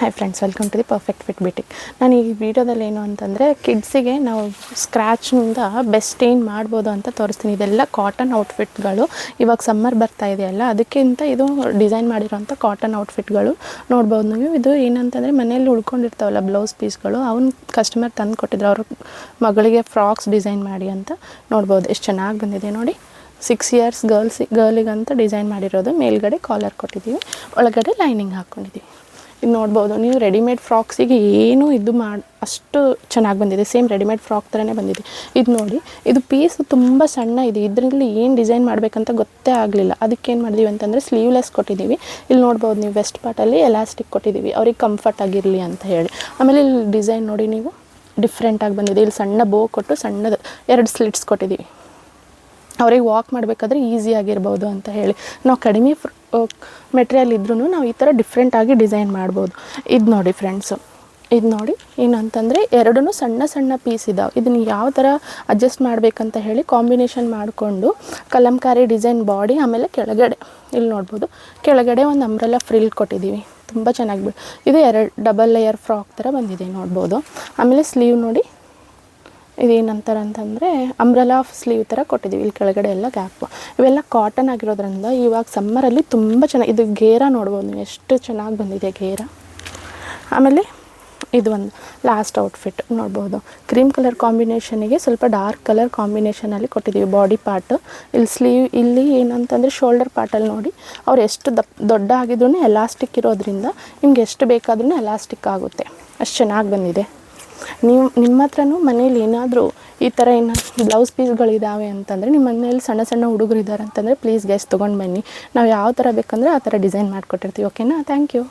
Hi friends, welcome to the perfect fit boutique. ನಾನು ಈ ವಿಡಿಯೋದಲ್ಲಿ ಏನು ಅಂತಂದರೆ ಕಿಡ್ಸಿಗೆ ನಾವು ಸ್ಕ್ರ್ಯಾಚ್ನಿಂದ ಬೆಸ್ಟ್ ಏನು ಮಾಡ್ಬೋದು ಅಂತ ತೋರಿಸ್ತೀನಿ. ಇದೆಲ್ಲ ಕಾಟನ್ ಔಟ್ಫಿಟ್ಗಳು. ಇವಾಗ ಸಮ್ಮರ್ ಬರ್ತಾ ಇದೆಯಲ್ಲ, ಅದಕ್ಕಿಂತ ಇದು ಡಿಸೈನ್ ಮಾಡಿರೋಂಥ ಕಾಟನ್ ಔಟ್ಫಿಟ್ಗಳು ನೋಡ್ಬೋದು ನೀವು. ಇದು ಏನಂತಂದರೆ ಮನೆಯಲ್ಲಿ ಉಳ್ಕೊಂಡಿರ್ತಾವಲ್ಲ ಬ್ಲೌಸ್ ಪೀಸ್ಗಳು, ಅವ್ನು ಕಸ್ಟಮರ್ ತಂದು ಕೊಟ್ಟಿದ್ರು ಅವ್ರ ಮಗಳಿಗೆ ಫ್ರಾಕ್ಸ್ ಡಿಸೈನ್ ಮಾಡಿ ಅಂತ. ನೋಡ್ಬೋದು ಎಷ್ಟು ಚೆನ್ನಾಗಿ ಬಂದಿದೆ ನೋಡಿ. 6 ಇಯರ್ಸ್ ಗರ್ಲಿಗಂತ ಡಿಸೈನ್ ಮಾಡಿರೋದು. ಮೇಲ್ಗಡೆ ಕಾಲರ್ ಕೊಟ್ಟಿದ್ದೀವಿ, ಒಳಗಡೆ ಲೈನಿಂಗ್ ಹಾಕ್ಕೊಂಡಿದ್ದೀವಿ. ಇದು ನೋಡ್ಬೋದು ನೀವು. ರೆಡಿಮೇಡ್ ಫ್ರಾಕ್ಸಿಗೆ ಏನು ಇದು ಅಷ್ಟು ಚೆನ್ನಾಗಿ ಬಂದಿದೆ. ಸೇಮ್ ರೆಡಿಮೇಡ್ ಫ್ರಾಕ್ ಥರನೇ ಬಂದಿದೆ. ಇದು ನೋಡಿ, ಇದು ಪೀಸ್ ತುಂಬ ಸಣ್ಣ ಇದೆ. ಇದರಲ್ಲಿ ಏನು ಡಿಸೈನ್ ಮಾಡಬೇಕಂತ ಗೊತ್ತೇ ಆಗಲಿಲ್ಲ. ಅದಕ್ಕೇನು ಮಾಡಿದ್ದೀವಿ ಅಂತಂದರೆ ಸ್ಲೀವ್ಲೆಸ್ ಕೊಟ್ಟಿದ್ದೀವಿ. ಇಲ್ಲಿ ನೋಡ್ಬೋದು ನೀವು, ವೆಸ್ಟ್ ಪಾರ್ಟಲ್ಲಿ ಎಲಾಸ್ಟಿಕ್ ಕೊಟ್ಟಿದ್ದೀವಿ ಅವ್ರಿಗೆ ಕಂಫರ್ಟ್ ಆಗಿರಲಿ ಅಂತ ಹೇಳಿ. ಆಮೇಲೆ ಇಲ್ಲಿ ಡಿಸೈನ್ ನೋಡಿ ನೀವು, ಡಿಫ್ರೆಂಟಾಗಿ ಬಂದಿದೆ. ಇಲ್ಲಿ ಸಣ್ಣ ಬೋ ಕೊಟ್ಟು ಸಣ್ಣದು 2 ಸ್ಲಿಟ್ಸ್ ಕೊಟ್ಟಿದ್ದೀವಿ. ಅವ್ರಿಗೆ ವಾಕ್ ಮಾಡಬೇಕಾದ್ರೆ ಈಸಿಯಾಗಿರ್ಬೋದು ಅಂತ ಹೇಳಿ. ನಾವು ಕಡಿಮೆ ಮೆಟೀರಿಯಲ್ ಇದ್ರೂ ನಾವು ಈ ಥರ ಡಿಫ್ರೆಂಟಾಗಿ ಡಿಸೈನ್ ಮಾಡ್ಬೋದು. ಇದು ನೋಡಿ ಫ್ರೆಂಡ್ಸು, ಇದು ನೋಡಿ ಏನಂತಂದರೆ 2 ಸಣ್ಣ ಸಣ್ಣ ಪೀಸ್ ಇದ್ದಾವೆ. ಇದನ್ನು ಯಾವ ಥರ ಅಡ್ಜಸ್ಟ್ ಮಾಡಬೇಕಂತ ಹೇಳಿ ಕಾಂಬಿನೇಷನ್ ಮಾಡಿಕೊಂಡು ಕಲಂಕಾರಿ ಡಿಸೈನ್ ಬಾಡಿ, ಆಮೇಲೆ ಕೆಳಗಡೆ ಇಲ್ಲಿ ನೋಡ್ಬೋದು ಕೆಳಗಡೆ ಒಂದು ಅಂಬ್ರೆಲಾ ಫ್ರಿಲ್ ಕೊಟ್ಟಿದ್ದೀವಿ. ತುಂಬ ಚೆನ್ನಾಗಿ ಇದು 2 ಡಬಲ್ ಲೇಯರ್ ಫ್ರಾಕ್ ಥರ ಬಂದಿದೆ ನೋಡ್ಬೋದು. ಆಮೇಲೆ ಸ್ಲೀವ್ ನೋಡಿ, ಇದೇನಂತಾರೆ ಅಂತಂದರೆ ಅಂಬ್ರೆಲಾ ಸ್ಲೀವ್ ಥರ ಕೊಟ್ಟಿದ್ದೀವಿ. ಇಲ್ಲಿ ಕೆಳಗಡೆ ಎಲ್ಲ ಗ್ಯಾಪ್. ಇವೆಲ್ಲ ಕಾಟನ್ ಆಗಿರೋದ್ರಿಂದ ಇವಾಗ ಸಮ್ಮರಲ್ಲಿ ತುಂಬ ಚೆನ್ನಾಗಿ. ಇದು ಗೇರ ನೋಡ್ಬೋದು ನೀವು, ಎಷ್ಟು ಚೆನ್ನಾಗಿ ಬಂದಿದೆ ಗೇರ. ಆಮೇಲೆ ಇದು ಒಂದು ಲಾಸ್ಟ್ ಔಟ್ಫಿಟ್ ನೋಡ್ಬೋದು. ಕ್ರೀಮ್ ಕಲರ್ ಕಾಂಬಿನೇಷನಿಗೆ ಸ್ವಲ್ಪ ಡಾರ್ಕ್ ಕಲರ್ ಕಾಂಬಿನೇಷನಲ್ಲಿ ಕೊಟ್ಟಿದ್ದೀವಿ ಬಾಡಿ ಪಾರ್ಟ್. ಇಲ್ಲಿ ಸ್ಲೀವ್, ಇಲ್ಲಿ ಏನಂತಂದರೆ ಶೋಲ್ಡರ್ ಪಾರ್ಟಲ್ಲಿ ನೋಡಿ, ಅವ್ರು ಎಷ್ಟು ದೊಡ್ಡ ಆಗಿದ್ರೂ ಎಲಾಸ್ಟಿಕ್ ಇರೋದ್ರಿಂದ ನಿಮ್ಗೆ ಎಷ್ಟು ಬೇಕಾದ್ರೂ ಎಲಾಸ್ಟಿಕ್ ಆಗುತ್ತೆ. ಅಷ್ಟು ಚೆನ್ನಾಗಿ ಬಂದಿದೆ. ನೀವು ನಿಮ್ಮ ಹತ್ರನೂ ಮನೇಲಿ ಏನಾದರೂ ಈ ಥರ ಬ್ಲೌಸ್ ಪೀಸ್ಗಳಿದ್ದಾವೆ ಅಂತಂದರೆ, ನಿಮ್ಮ ಮನೇಲಿ ಸಣ್ಣ ಸಣ್ಣ ಹುಡುಗರು ಇದ್ದಾರೆ ಅಂತಂದರೆ ಪ್ಲೀಸ್ ಗೈಸ್ ತೊಗೊಂಡು ಬನ್ನಿ. ನಾವು ಯಾವ ಥರ ಬೇಕಂದರೆ ಆ ಥರ ಡಿಸೈನ್ ಮಾಡಿಕೊಟ್ಟಿರ್ತೀವಿ. ಓಕೆನಾ? Thank you.